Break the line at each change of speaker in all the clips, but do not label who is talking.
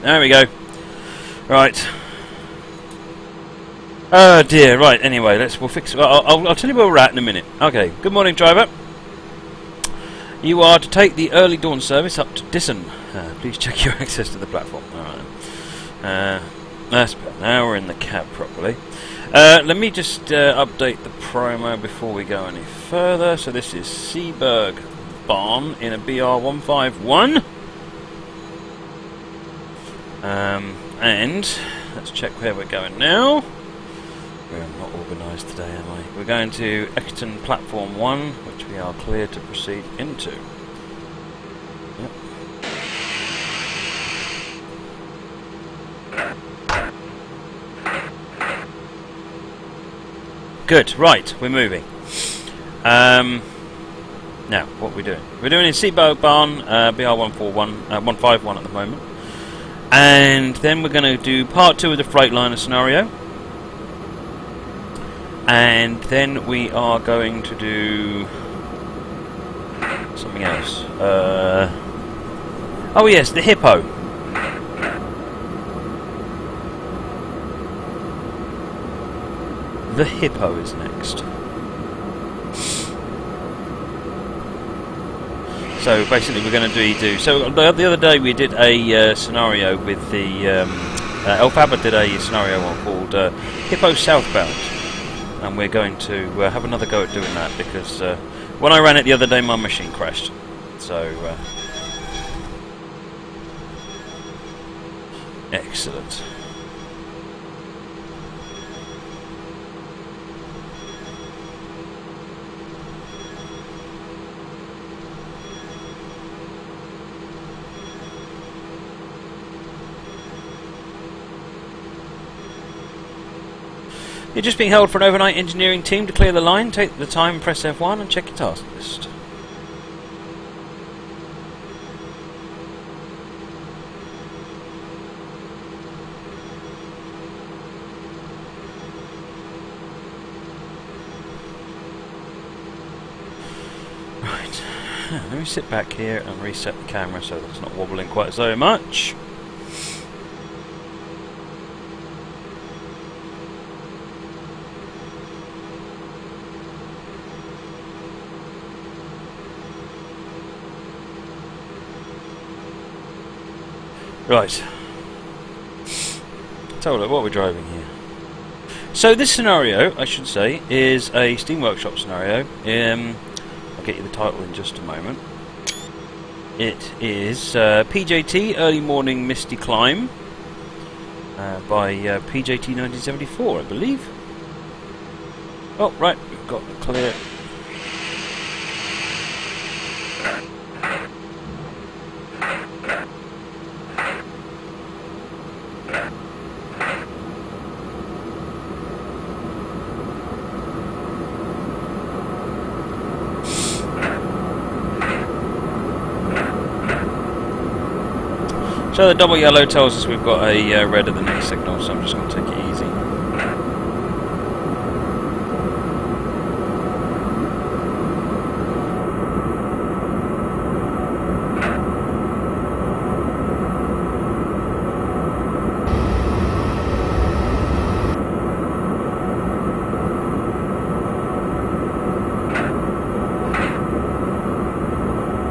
There we go. Right. Oh dear. Right. Anyway, we'll fix. I'll tell you where we're at in a minute. Okay. Good morning, driver. You are to take the early dawn service up to Disson. Please check your access to the platform. Alright. That's better. Now we're in the cab properly. Let me just update the promo before we go any further. So this is Seebergbahn in a BR151. And let's check where we're going now. We're not organised today, am I? We're going to Exton Platform 1, which we are clear to proceed into. Yep. Good, right, we're moving. Now, what are we doing? We're doing in Seebergbahn, BR141, 151 at the moment. And then we're going to do part 2 of the Freightliner scenario. And then we are going to do something else. Oh yes, the Hippo. The Hippo is next. So basically we're going to do... So the other day we did a scenario with the... Elphaba did a scenario called Hippo Southbound. And we're going to have another go at doing that because when I ran it the other day my machine crashed. So... excellent. You're just being held for an overnight engineering team to clear the line. Take the time, press F1 and check your task list. Right, let me sit back here and reset the camera so that it's not wobbling quite so much. Right. So what we're driving here. So this scenario, I should say, is a Steam Workshop scenario. I'll get you the title in just a moment. It is PJT Early Morning Misty Climb by PJT 1974, I believe. Oh, right, we've got the clear. So the double yellow tells us we've got a red at the next signal, so I'm just going to take it easy.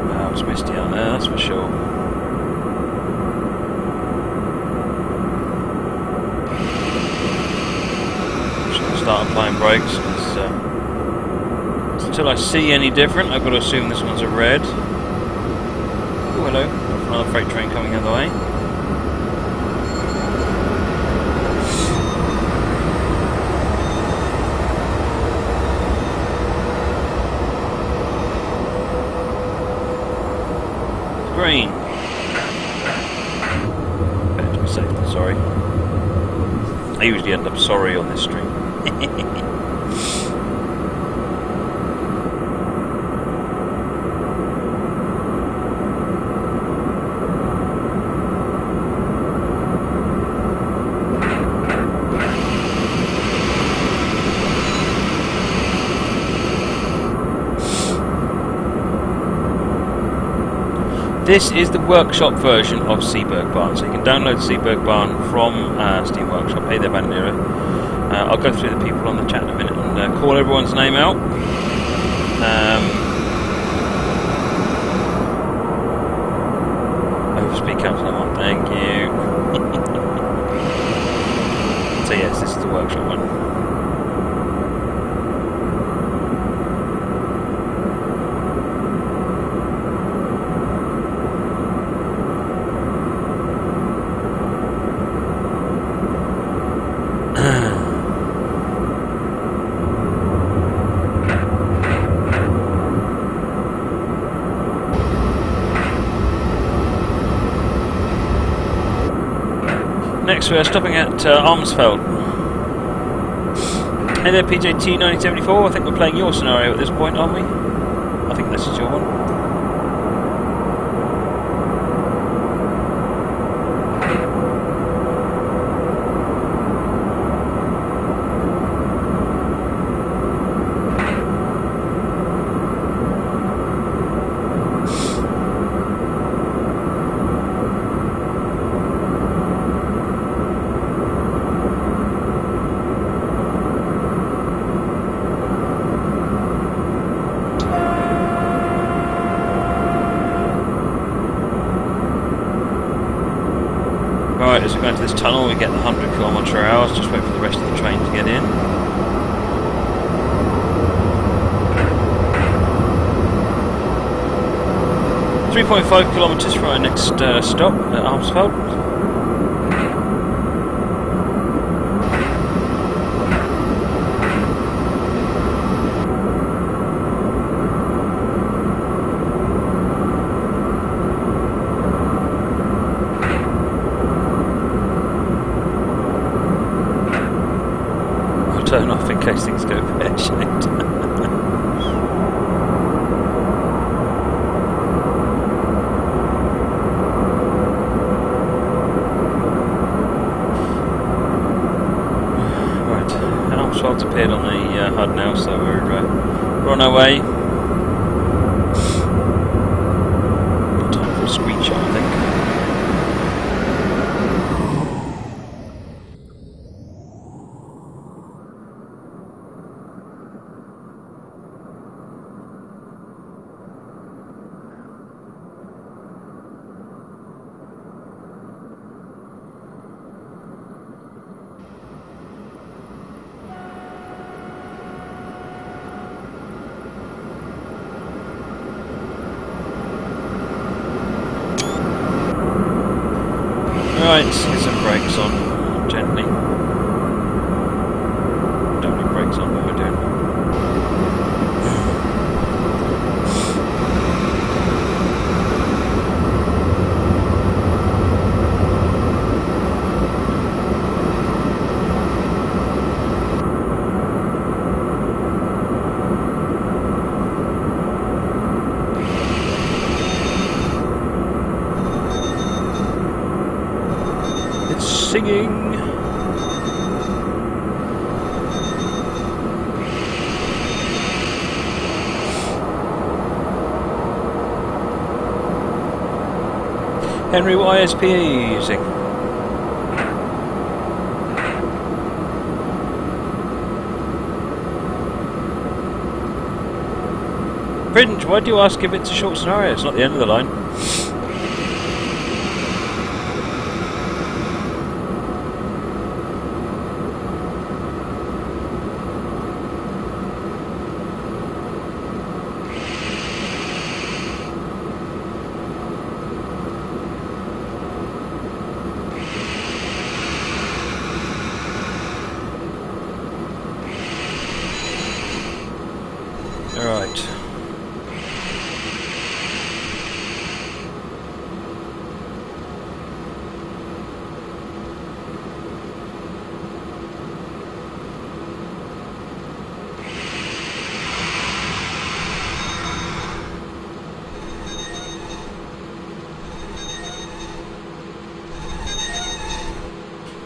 Wow, it's misty out there, that's for sure. Start applying brakes because until I see any different, I've got to assume this one's a red. Oh, hello. Another freight train coming the other way. Green. Better to be safe than sorry. I usually end up sorry on this stream. This is the workshop version of Seebergbahn, so you can download Seebergbahn from Steam Workshop. Hey there, Bandera. I'll go through the people on the chat in a minute and call everyone's name out. Overspeed counts on one, thank you. So yes, this is the workshop one. Next we are stopping at Armsfeld. Hey there PJT1974, I think we're playing your scenario at this point, aren't we? I think this is your one. Right, as we go into this tunnel, we get the 100 km/h. Just wait for the rest of the train to get in. .5 kilometres for our next stop at Armsfeld. Turn off in case things go pear-shaped. Right, Armsfeld's appeared on the HUD now, so we're on our way. Time for a screenshot, I think. Right, let's get some brakes on, gently. Don't need brakes on what we're doing. Singing. Henry, what ISP are you using? Fringe, why do you ask if it's a short scenario? It's not the end of the line. Alright.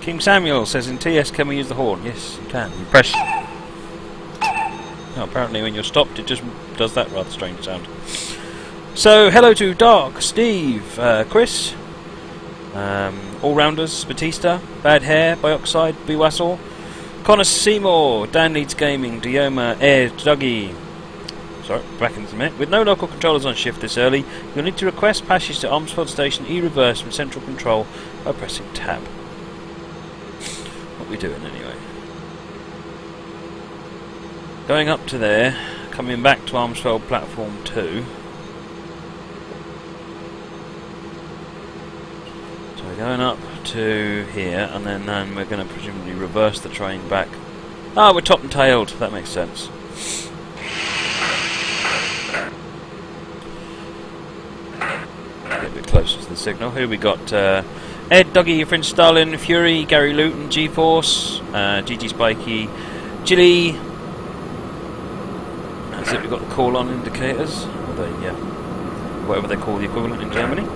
King Samuel says in TS, can we use the horn? Yes, you can. You press. Oh, apparently when you're stopped it just does that rather strange sound. So, hello to Dark, Steve, Chris, All-Rounders, Batista, Bad Hair, Bioxide, Bwassel, Connor Seymour, Dan Leeds Gaming, Dioma, Air, Dougie. Sorry, back in a minute. With no local controllers on shift this early, you'll need to request passage to Armsford Station E-Reverse from Central Control by pressing Tab. What are we doing anyway? Going up to there, coming back to Armsford Platform 2. So we're going up to here, and then we're going to presumably reverse the train back. Ah, we're top and tailed, that makes sense. Get a bit closer to the signal. Here we got Ed, Dougie, French Stalin, Fury, Gary Luton, G-Force, GG Spikey, Chili. That's it, we've got the call-on indicators, or the, whatever they call the equivalent in Germany.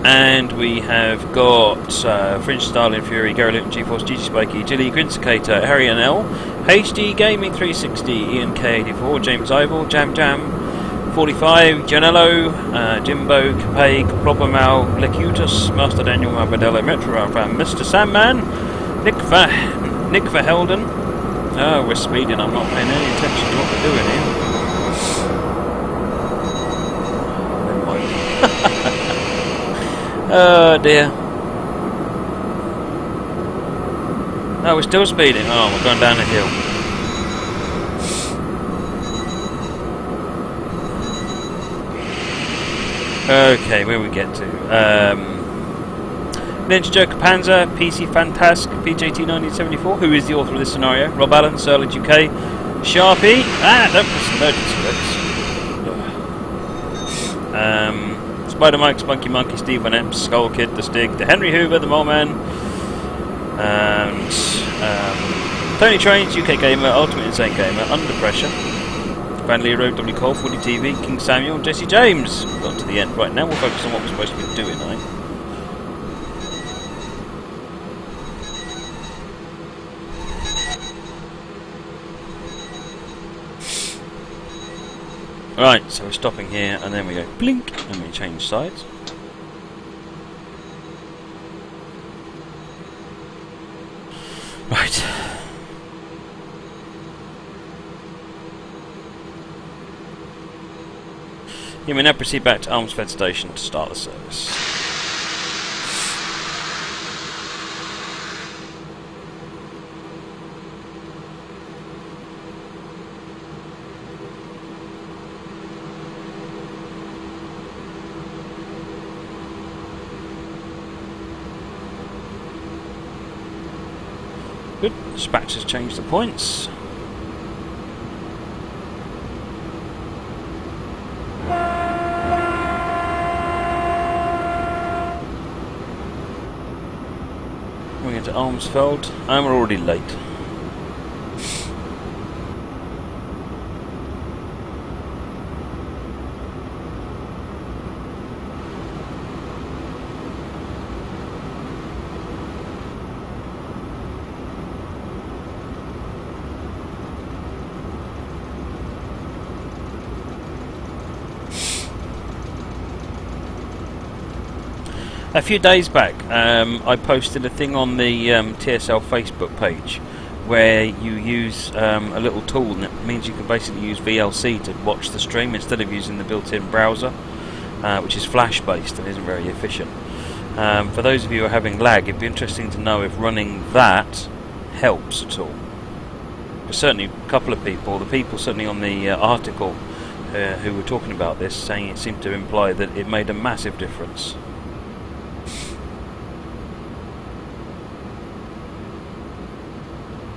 And we have got French Stalin, Fury, Gary Luton, G-Force, GG Spikey, Chili, Grinsicator, Harry and L, HD Gaming 360, Ian K84, James Ivel, Jam Jam 45, Janello, Jimbo, Capeg, Ploppermal, Lecutus, Master Daniel, Marbadello, Metro Alpha, Mr. Sandman, Nick Verhelden. Oh, we're speeding, I'm not paying any attention to what we're doing here. Oh dear. Oh, we're still speeding. Oh, we're going down a hill. Okay, where we get to? Ninja Joker Panzer, PC Fantask, PJT1974, who is the author of this scenario? Rob Allen, Surlage UK, Sharpie. Ah, don't press the emergency brakes. Spider Mike, Spunky Monkey, Steve Van Epps, Skull Kid, The Stig, the Henry Hoover, the Mole Man, and Tony Trains, UK Gamer, Ultimate Insane Gamer, Under Pressure, Van Leero, W. Cole, Footy TV, King Samuel, Jesse James. We've got to the end. Right, now we'll focus on what we're supposed to be doing, right? Right, so we're stopping here, and then we go blink, and we change sides. Right. You may now proceed back to Almsford Station to start the service. Good. Dispatch has changed the points. We're going to Almsfeld, and we're already late. A few days back, I posted a thing on the TSL Facebook page where you use a little tool, and it means you can basically use VLC to watch the stream instead of using the built-in browser, which is flash-based and isn't very efficient. For those of you who are having lag, it'd be interesting to know if running that helps at all. But certainly a couple of people, the people certainly on the article who were talking about this, saying it seemed to imply that it made a massive difference.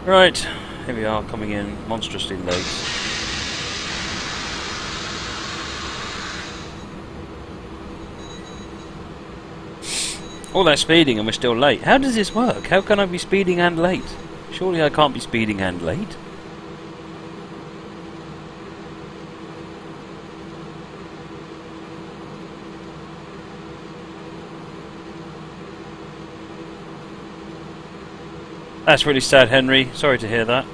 Right, here we are, coming in monstrously late. All that speeding and we're still late. How does this work? How can I be speeding and late? Surely I can't be speeding and late. That's really sad, Henry. Sorry to hear that.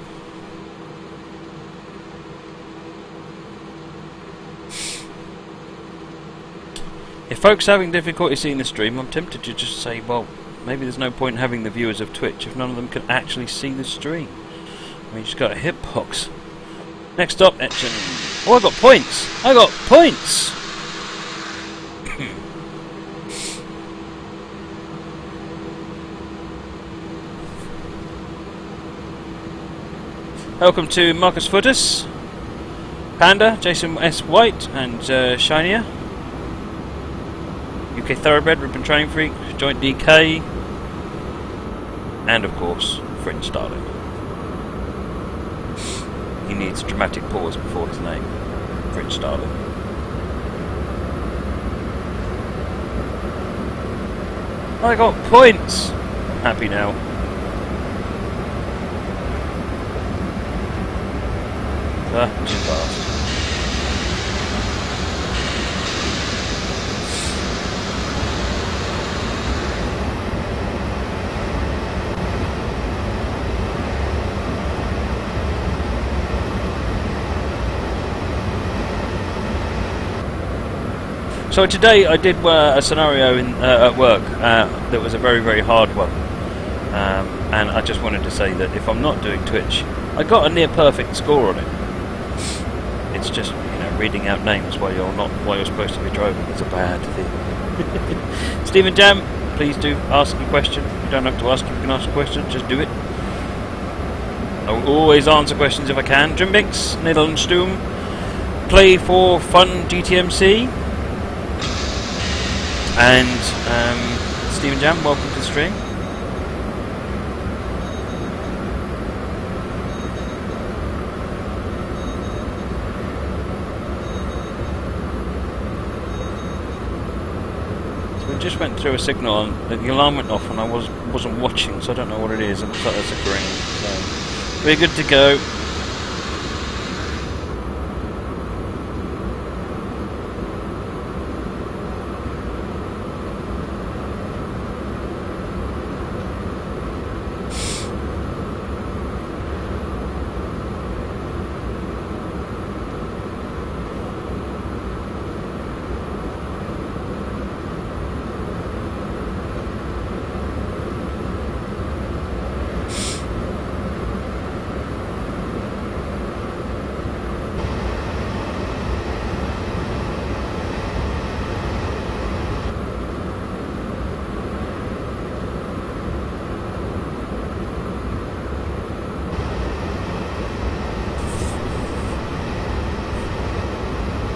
folks having difficulty seeing the stream, I'm tempted to just say, well, maybe there's no point having the viewers of Twitch if none of them can actually see the stream. I mean, you just got a hitbox. Next up, Etchen. Oh, I got points! I got points! Welcome to Marcus Footus, Panda, Jason S. White, and Shinier. UK Thoroughbred, Ribbon Training Freak, Joint DK, and of course, Fringe Starling. He needs a dramatic pause before his name, Fringe Starling. I got points! I'm happy now. Too fast. So today I did a scenario at work that was a very, very hard one, and I just wanted to say that if I'm not doing Twitch, I got a near perfect score on it. It's just, you know, reading out names while you're supposed to be driving is a bad thing. Stephen Jam, please do ask a question. You don't have to ask, you can ask a question, just do it. I will always answer questions if I can. Drimbix, Nederlandsstoom, Play for Fun GTMC, and Stephen Jam, welcome to the stream. Just went through a signal and the alarm went off and I wasn't watching, so I don't know what it is. It looks like there's a green, so we're good to go.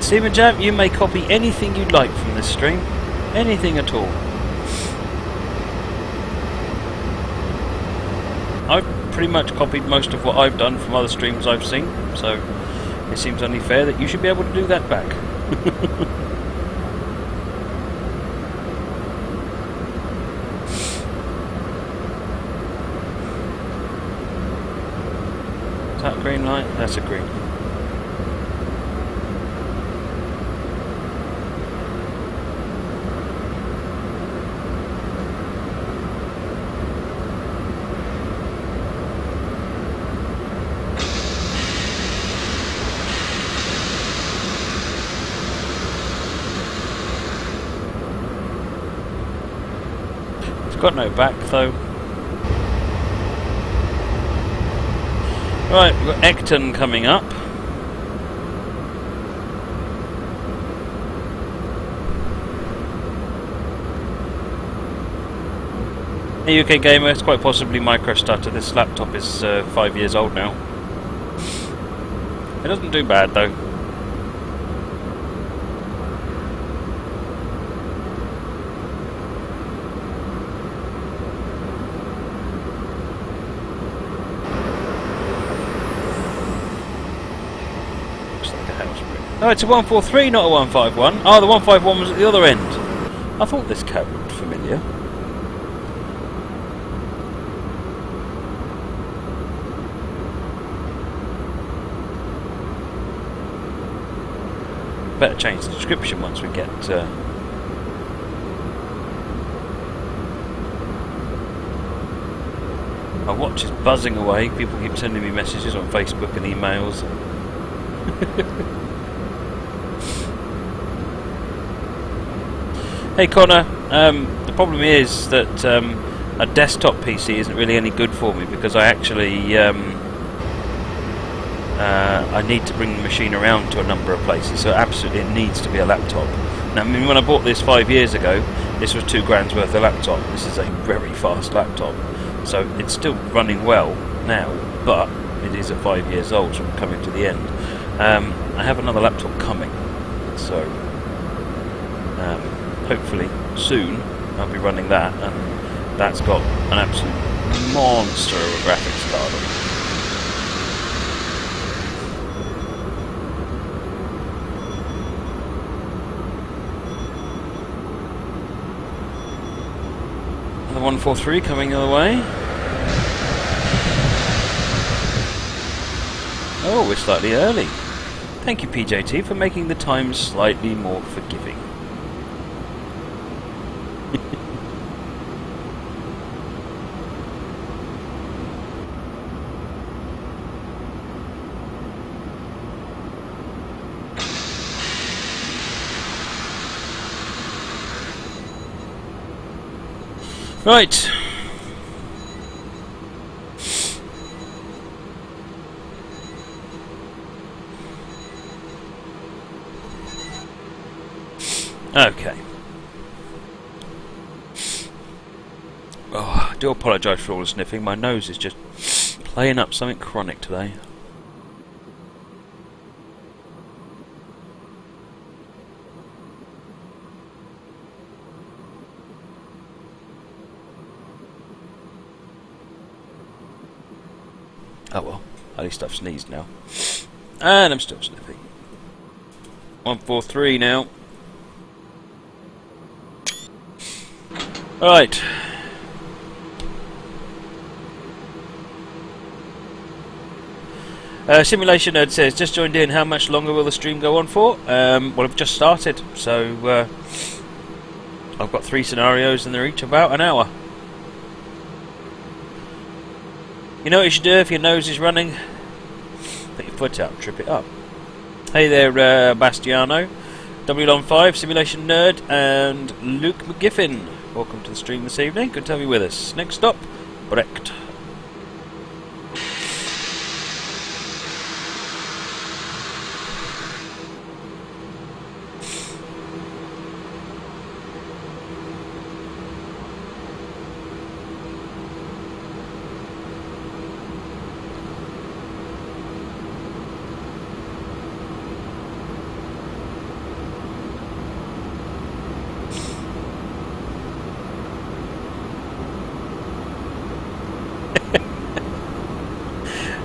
Stephen Jam, you may copy anything you'd like from this stream. Anything at all. I've pretty much copied most of what I've done from other streams I've seen, so it seems only fair that you should be able to do that back. Is that a green light? That's a green. Got no back though. Right, we've got Ecton coming up. A UK gamer, it's quite possibly micro stutter. This laptop is 5 years old now. It doesn't do bad though. No, it's a 143, not a 151. Oh, the 151 was at the other end. I thought this code looked familiar. Better change the description once we get... My watch is buzzing away. People keep sending me messages on Facebook and emails. Hey Connor, the problem is that a desktop PC isn't really any good for me because I actually I need to bring the machine around to a number of places, so absolutely it needs to be a laptop. Now, I mean, when I bought this 5 years ago, this was £2 worth of laptop. This is a very fast laptop, so it's still running well now, but it is at 5 years old, so I'm coming to the end. I have another laptop coming, so hopefully soon I'll be running that, and that's got an absolute monster of a graphics card on it. The 143 coming the other way. Oh, we're slightly early. Thank you, PJT, for making the time slightly more forgiving. Right. Okay. Oh, I do apologise for all the sniffing. My nose is just playing up something chronic today. Oh well, at least I've sneezed now. And I'm still sniffing. 143 now. Right. Simulation Nerd says, just joined in, how much longer will the stream go on for? Well, I've just started, so I've got 3 scenarios and they're each about an hour. You know what you should do if your nose is running? Put your foot out, trip it up. Hey there, Bastiano, W5, Simulation Nerd, and Luke McGiffin. Welcome to the stream this evening. Good to have you with us. Next stop, Brecht.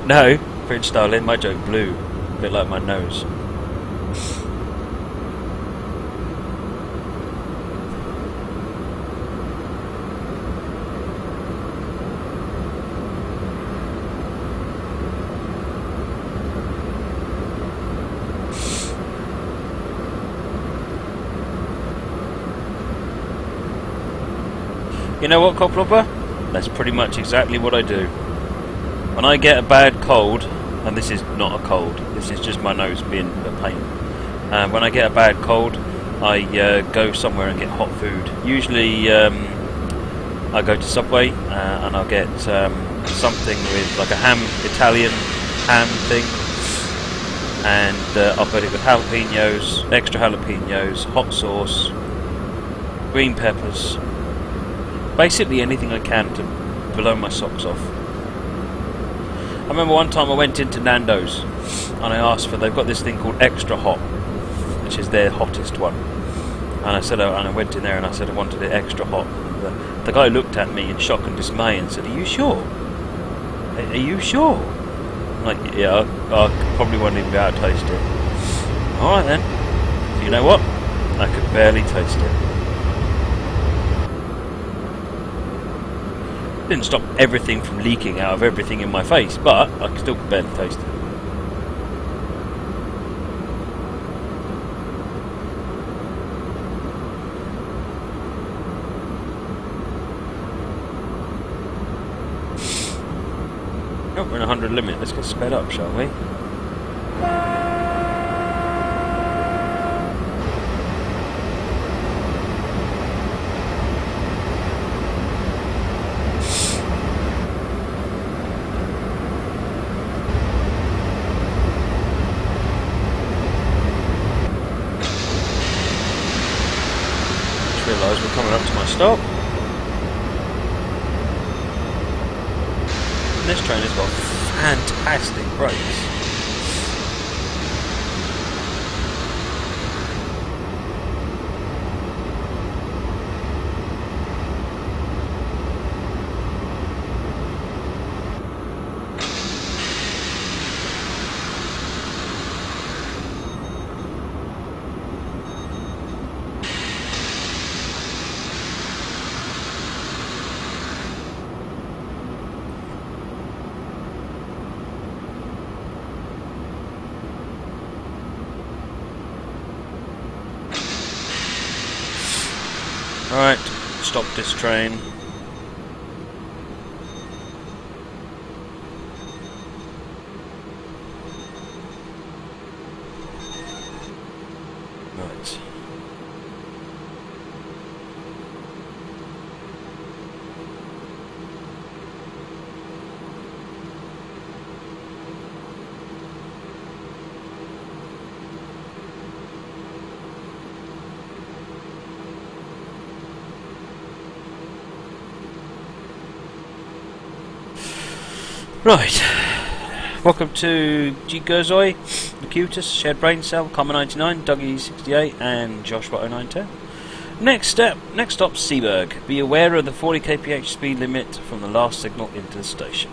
No, Prince Starlin, my joke blew. A bit like my nose. You know what, Coplopper? That's pretty much exactly what I do. When I get a bad cold, and this is not a cold, this is just my nose being a pain. When I get a bad cold, I go somewhere and get hot food. Usually I go to Subway and I'll get something with like a Italian ham thing, and I'll put it with jalapenos, extra jalapenos, hot sauce, green peppers, basically anything I can to blow my socks off. I remember one time I went into Nando's and I asked for, they've got this thing called extra hot, which is their hottest one. And I said, and I went in there and I said I wanted it extra hot. And the guy looked at me in shock and dismay and said, "Are you sure? Are you sure?" I'm like, yeah, I probably won't even be able to taste it. Alright then. You know what? I could barely taste it. Didn't stop everything from leaking out of everything in my face, but I could still barely taste it. Oh, we're in 100 limit. Let's get sped up, shall we? realise we're coming up to my stop. And this train has got fantastic brakes. Alright, stop this train. Right. Right, welcome to G Gerzoi, Locutus, Shared Brain Cell, Common 99, Dougie 68, and Joshua 0910. Next stop, Seeberg. Be aware of the 40 kph speed limit from the last signal into the station.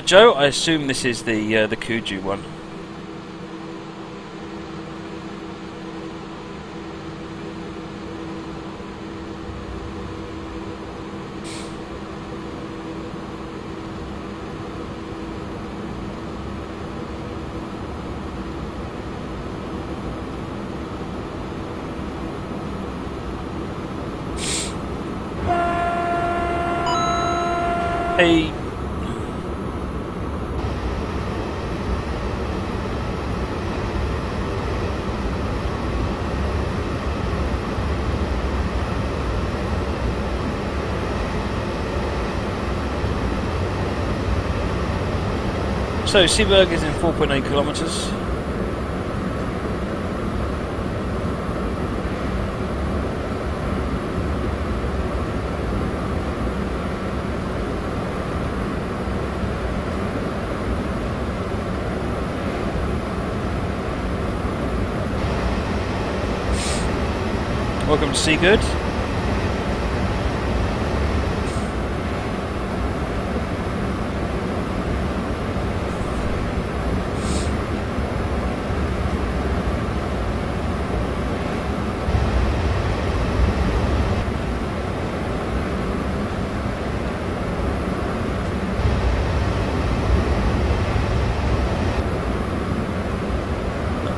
Joe, I assume this is the Kuju one. Hey. So Seeberg is in 4.8 kilometers. Welcome to Seagood.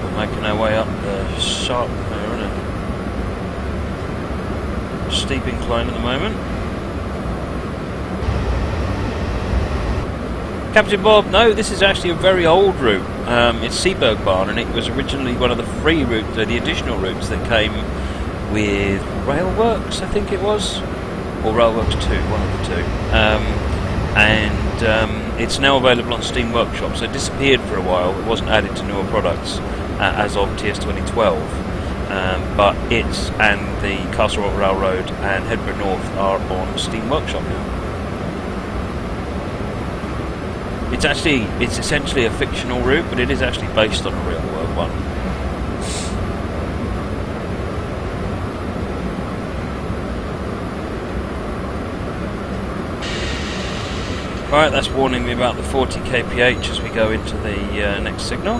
We're making our way up the sharp there, isn't it? Steep incline at the moment. Captain Bob, no, this is actually a very old route. It's Seebergbahn, and it was originally one of the free routes, the additional routes that came with Railworks, I think it was, or Railworks 2, one of the two. It's now available on Steam Workshop, so it disappeared for a while. It wasn't added to newer products as of TS 2012. But it and the Castle Rock Railroad and Hedborough North are on Steam Workshop now. It's essentially a fictional route, but it is actually based on a real world one. Alright, that's warning me about the 40 kph as we go into the next signal.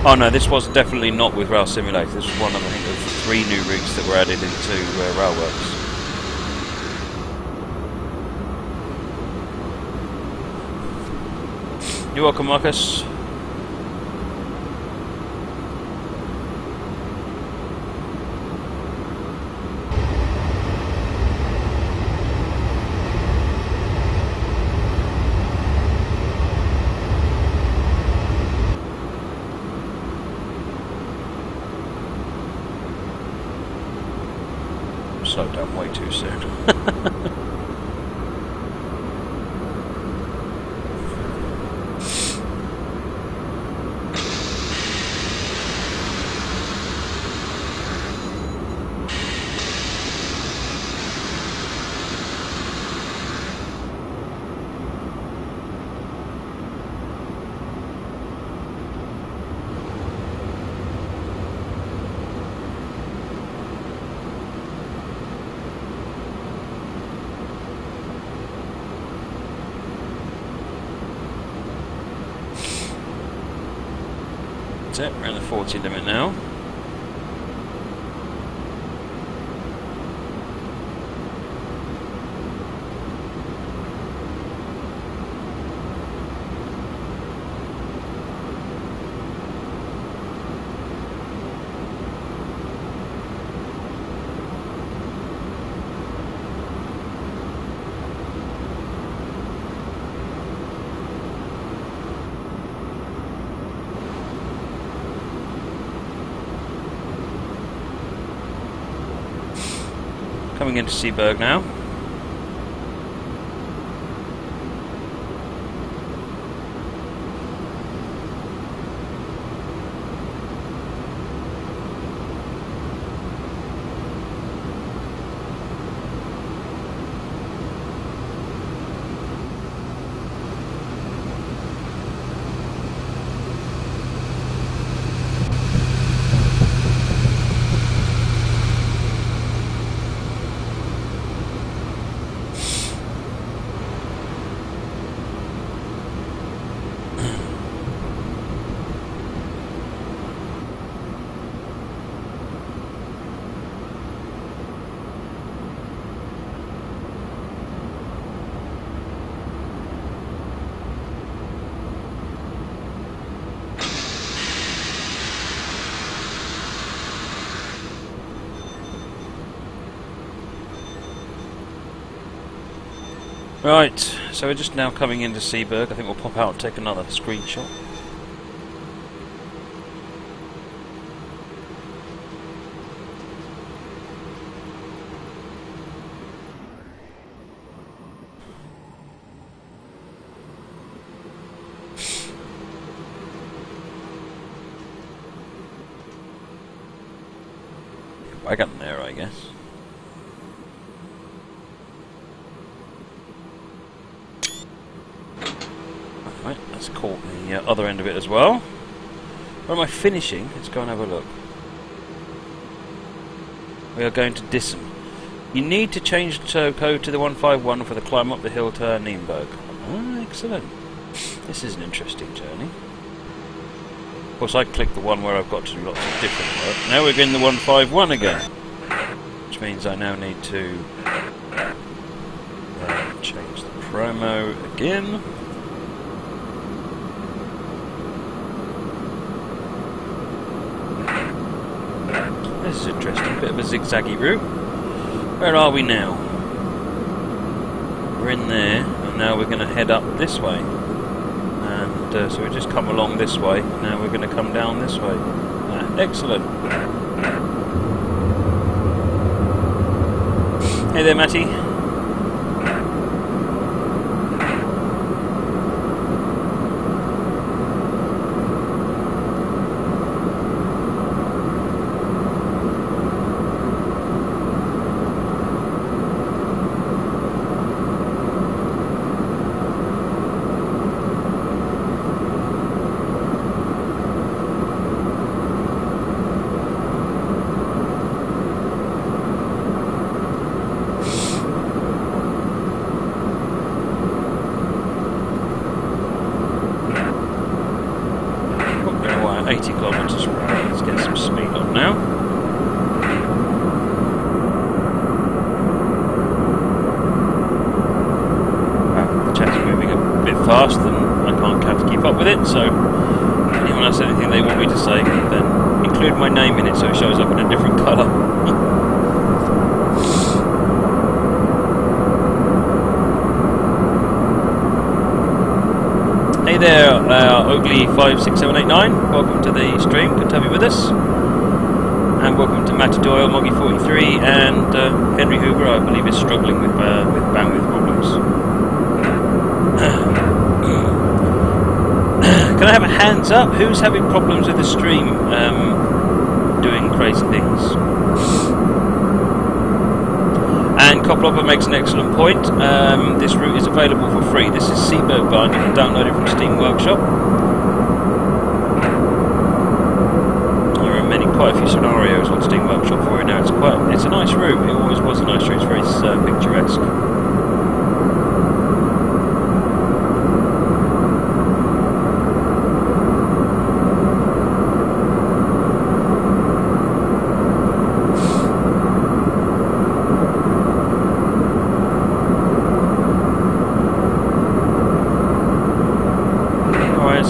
Oh no, this was definitely not with Rail Simulator. This was one of, I think, of 3 new routes that were added into Railworks. You're welcome, Marcus. Slowed down way too soon. it, we're in the 40 limit now. Coming into Seeberg now. Right, so we're just now coming into Seeberg. I think we'll pop out and take another screenshot. Wagon there, I guess. Right, that's caught the other end of it as well. Where am I finishing? Let's go and have a look. We are going to Dissen. You need to change the tow code to the 151 for the climb up the hill to Nienberg. Ah, excellent. This is an interesting journey. Of course, I clicked the one where I've got to do lots of different work. Now we're in the 151 again, which means I now need to change the promo again. This is interesting, bit of a zigzaggy route. Where are we now? We're in there, and now we're going to head up this way. And so we just come along this way, and now we're going to come down this way. Excellent. Hey there, Matty. Fast and I can't keep up with it, so anyone has anything they want me to say, then include my name in it so it shows up in a different colour. Hey there, Oakley56789, welcome to the stream, good to have you with us. And welcome to Matty Doyle, Moggy43, and Henry Hoover, I believe is struggling with bandwidth problems. Can I have a hands up? Who's having problems with the stream doing crazy things? And Coplopper makes an excellent point. This route is available for free. This is Seebergbahn. You can download it from Steam Workshop. There are quite a few scenarios on Steam Workshop for it now. It's a nice route. It always was a nice route. It's very picturesque.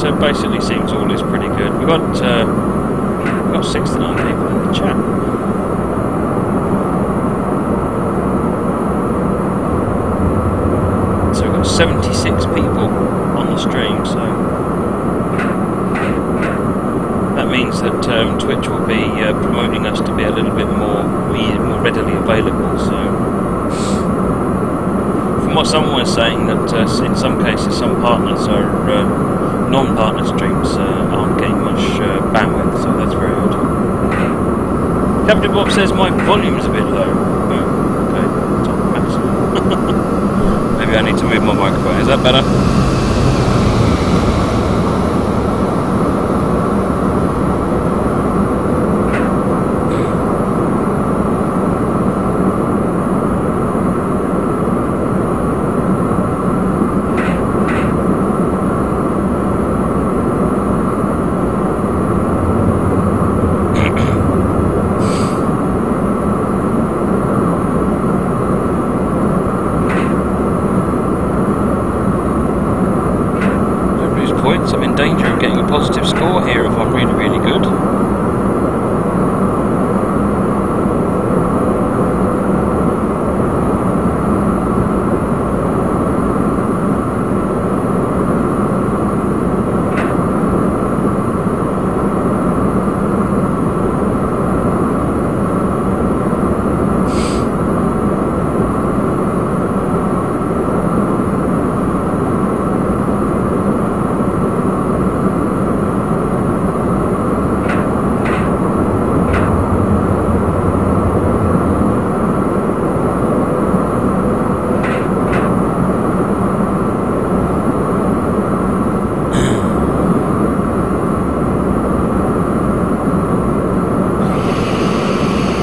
So basically, seems all is pretty good. We've got 69 people in the chat. So we've got 76 people on the stream. So that means that Twitch will be promoting us to be a little bit more readily available. So. From what someone was saying, that in some cases some partners are non-partner streams aren't getting much bandwidth, so that's very good. Captain Bob says my volume's a bit low. Oh, okay, top max. Maybe I need to move my microphone. Is that better? I'm in danger of getting a positive score here if I'm really, really good.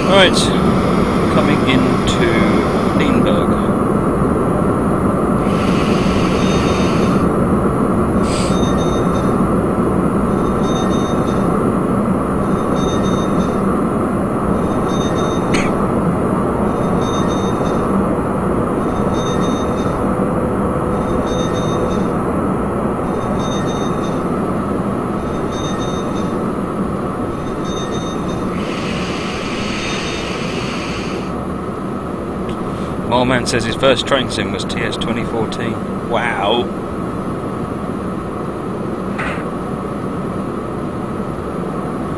Right, coming into Lindbergh. Man says his first train sim was TS 2014. Wow.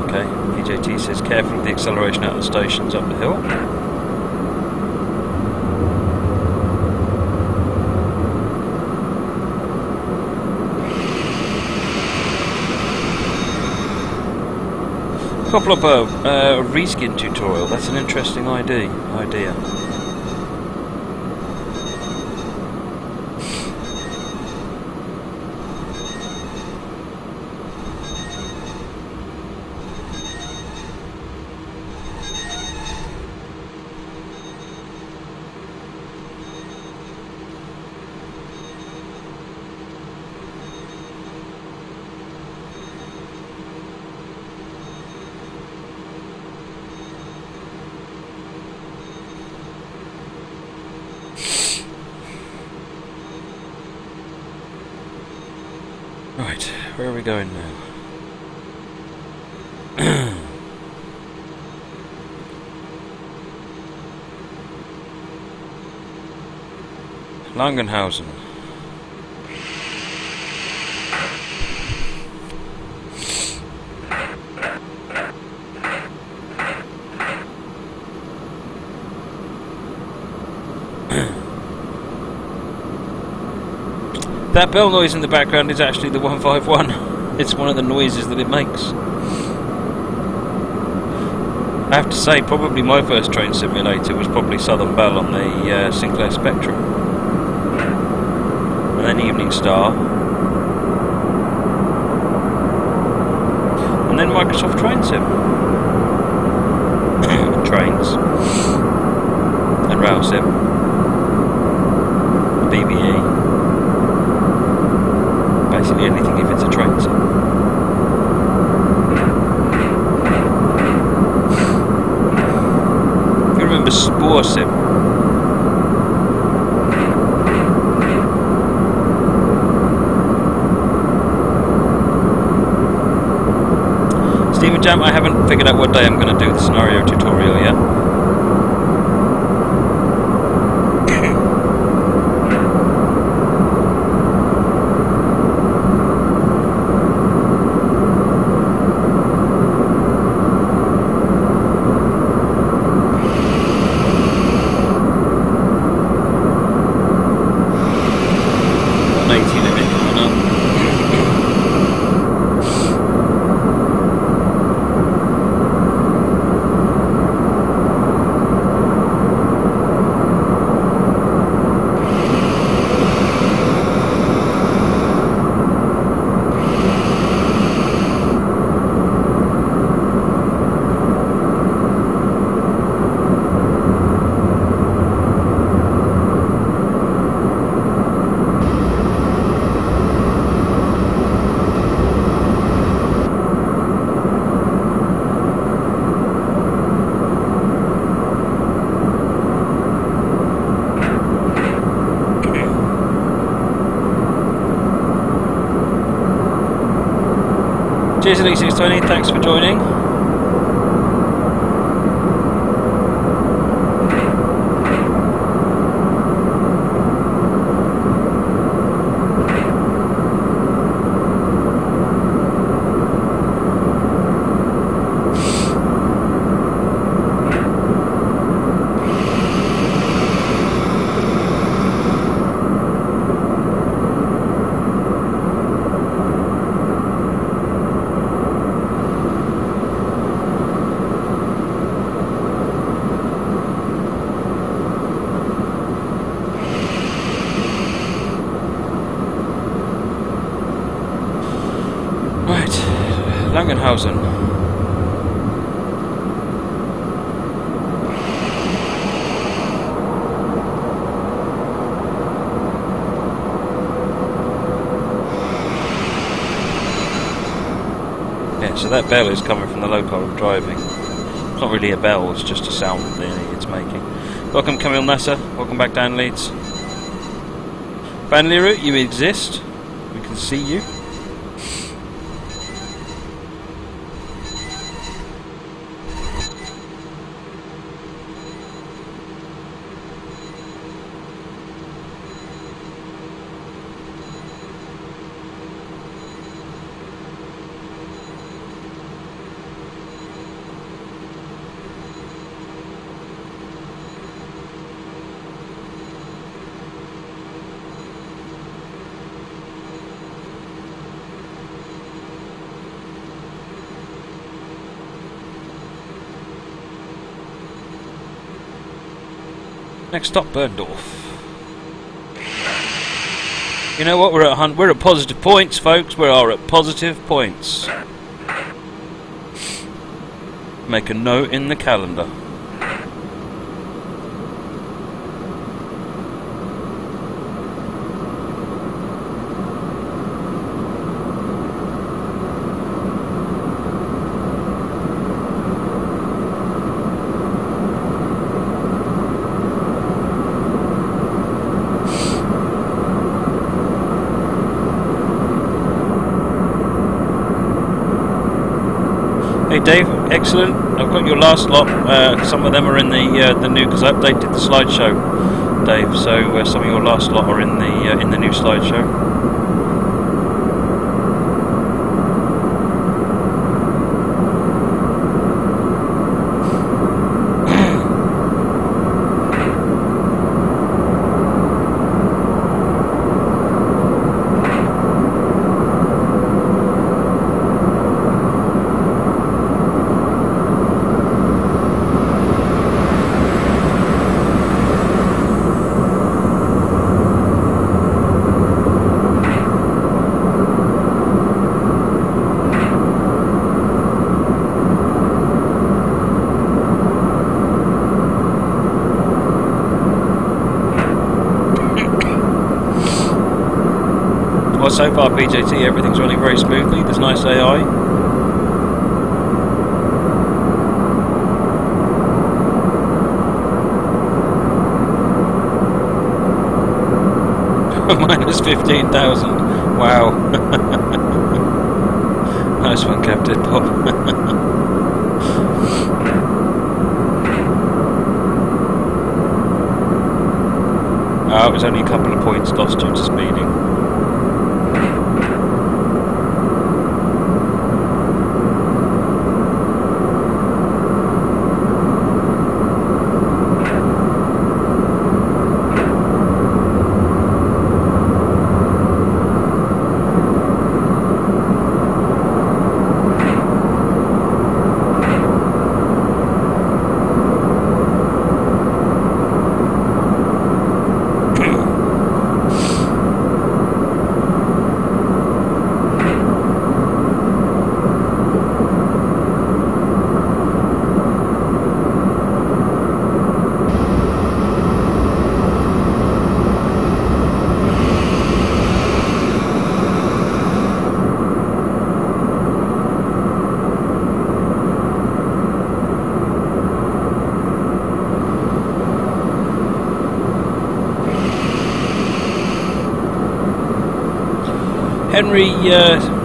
Okay, PJT says careful of the acceleration out of the stations up the hill. Couple up a reskin tutorial. That's an interesting idea. Right, where are we going now? Langenhausen. That bell noise in the background is actually the 151. It's one of the noises that it makes. I have to say, probably my first train simulator was probably Southern Bell on the Sinclair Spectrum. And then Evening Star. And then Microsoft Train Sim. Trains. And Rail Sim. BBE. Basically anything if it's a train sim. You remember Spore Sim? Stephen Jam, I haven't figured out what day I'm going to do the scenario tutorial yet. Cheers, Elite620, thanks for joining. Langenhausen. Yeah, so that bell is coming from the local I'm driving. It's not really a bell, it's just a sound that it's making. Welcome Camille Nasser, welcome back down Leeds. Van Liru, you exist. We can see you. Next stop, Berndorf. You know what? We're at positive points, folks. We are at positive points. Make a note in the calendar. Hey Dave, excellent. I've got your last lot. Some of them are in the new, because I updated the slideshow, Dave. So some of your last lot are in the new slideshow. Well, so far BJT, everything's running very smoothly. There's nice AI. Minus 15,000. Wow. Nice one, Captain Bob. It was only a couple of points lost due to speeding. Henry,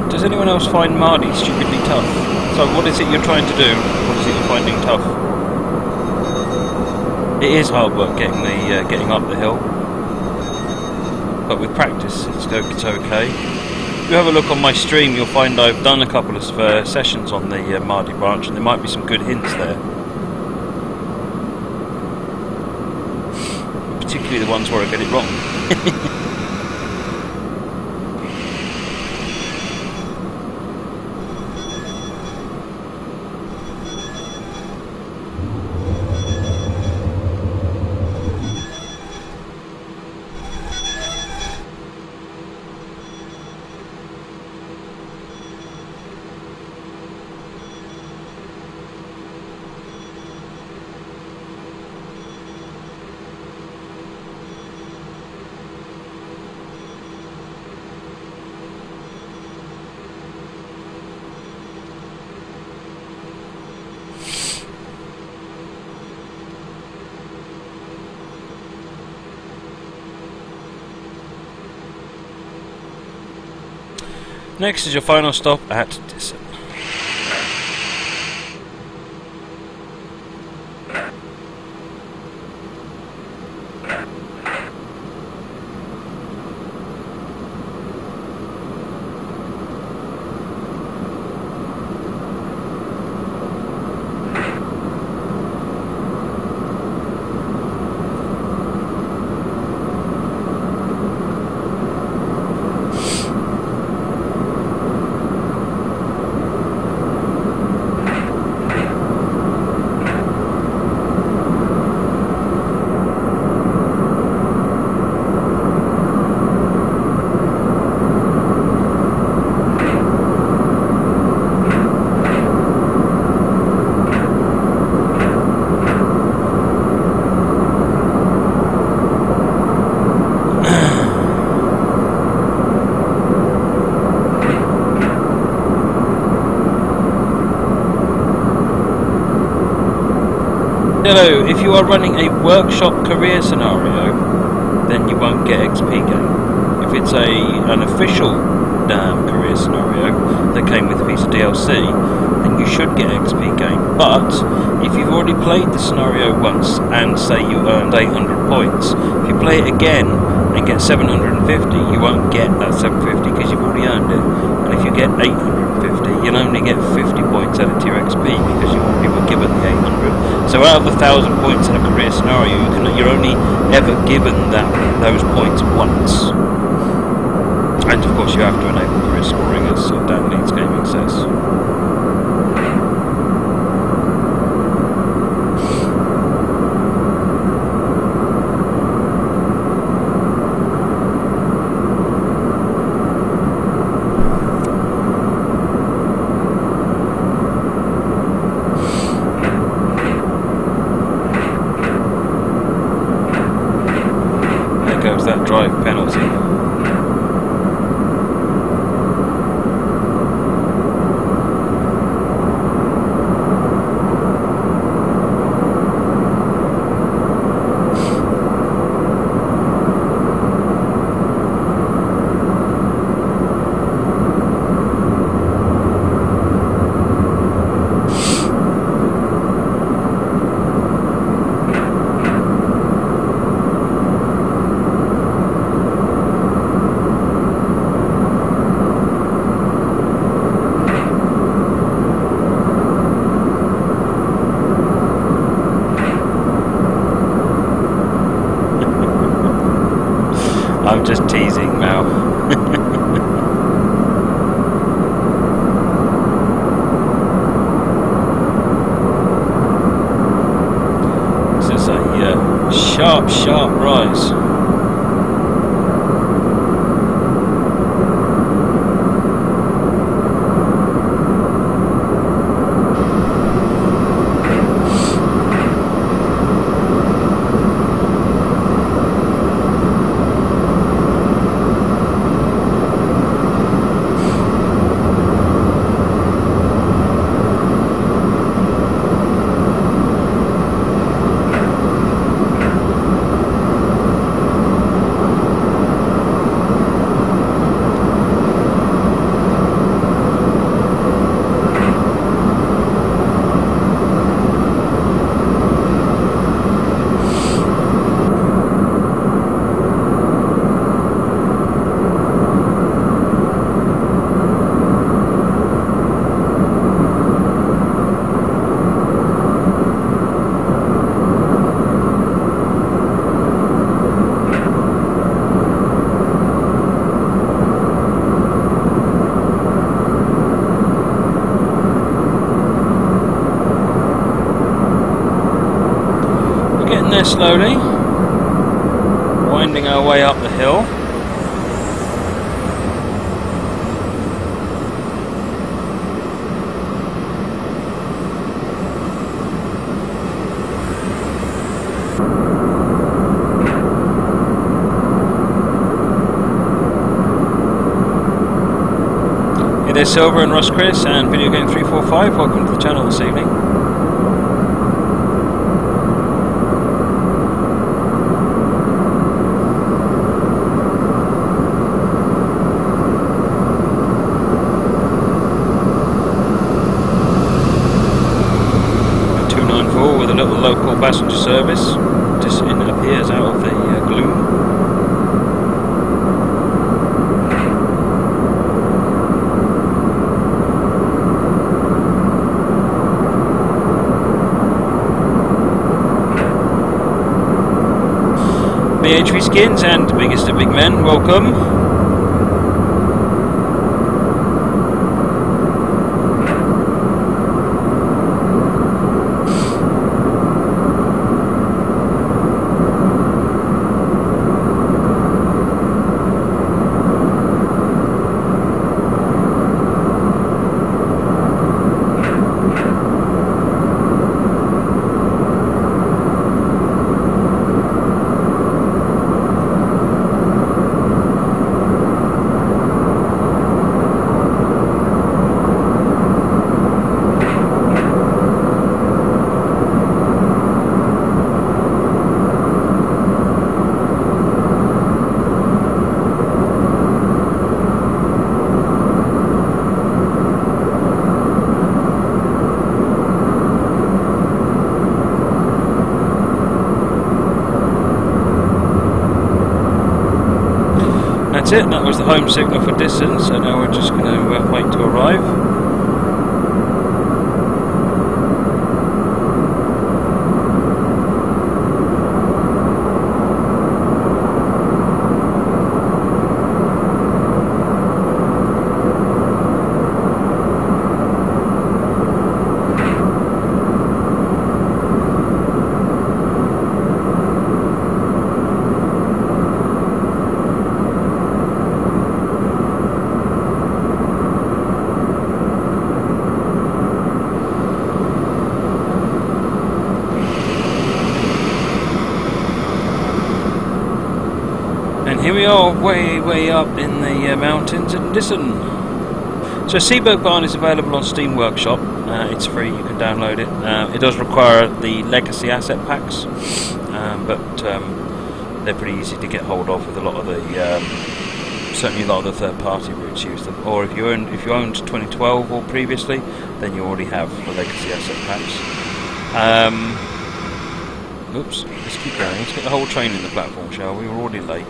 does anyone else find Mardy stupidly tough? So what is it you're trying to do? What is it you're finding tough? It is hard work getting up the hill, but with practice it's okay. If you have a look on my stream, you'll find I've done a couple of sessions on the Mardy branch, and there might be some good hints there. Particularly the ones where I get it wrong. Next is your final stop at Dissen. Hello, if you are running a workshop career scenario, then you won't get XP gain. If it's an official career scenario that came with a piece of DLC, then you should get XP gain. But if you've already played the scenario once and say you earned 800 points, if you play it again and get 750, you won't get that 750 because you've already earned it. And if you get 850, you'll only get 50 points added to your XP because you were given the 800. So out of the 1,000 points in a career scenario, you're only ever given those points once. And of course you have to enable career scoring, as Dan Leeds Gaming says. That drive penalty. I'm just teasing, Mal. This is a sharp, sharp rise. There slowly, winding our way up the hill. Hey there, Silver and Ross Chris and Video Game 345. Welcome to the channel this evening. Local passenger service just appears out of the gloom. BH3 Skins and the biggest of big men, welcome. That's it, that was the home signal for distance, so now we're just going to wait to arrive. Here we are, way up in the mountains in Dissen. So Seebergbahn is available on Steam Workshop. It's free, you can download it. It does require the legacy asset packs, but they're pretty easy to get hold of with a lot of the, certainly a lot of the third-party routes use them. Or if you owned 2012 or previously, then you already have the legacy asset packs. Oops, let's keep going. Let's get the whole train in the platform, shall we? We're already late.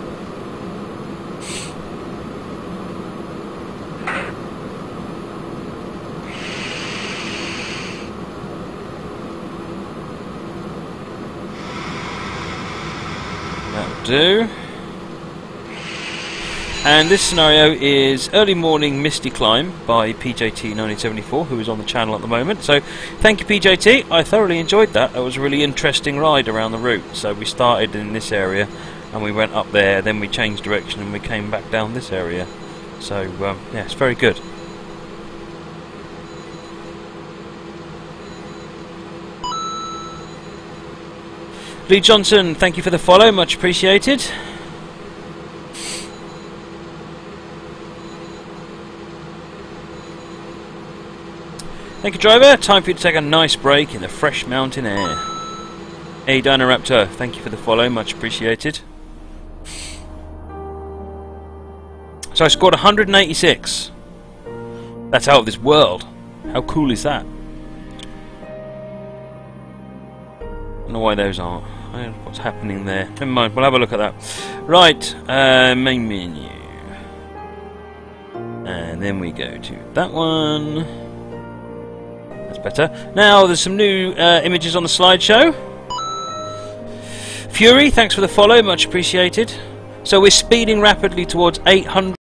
That'll do. And this scenario is Early Morning Misty Climb by PJT1974, who is on the channel at the moment. So thank you, PJT. I thoroughly enjoyed that. That was a really interesting ride around the route. So we started in this area and we went up there, then we changed direction and we came back down this area. So yeah, it's very good. Lee Johnson, thank you for the follow, much appreciated. Thank you, driver. Time for you to take a nice break in the fresh mountain air. Hey, Dinaraptor, thank you for the follow, much appreciated. So I scored 186. That's out of this world. How cool is that? I don't know why those aren't. I don't know what's happening there. Never mind, we'll have a look at that. Right, main menu. And then we go to that one. Better. Now there's some new images on the slideshow. Fury, thanks for the follow, much appreciated. So we're speeding rapidly towards 800.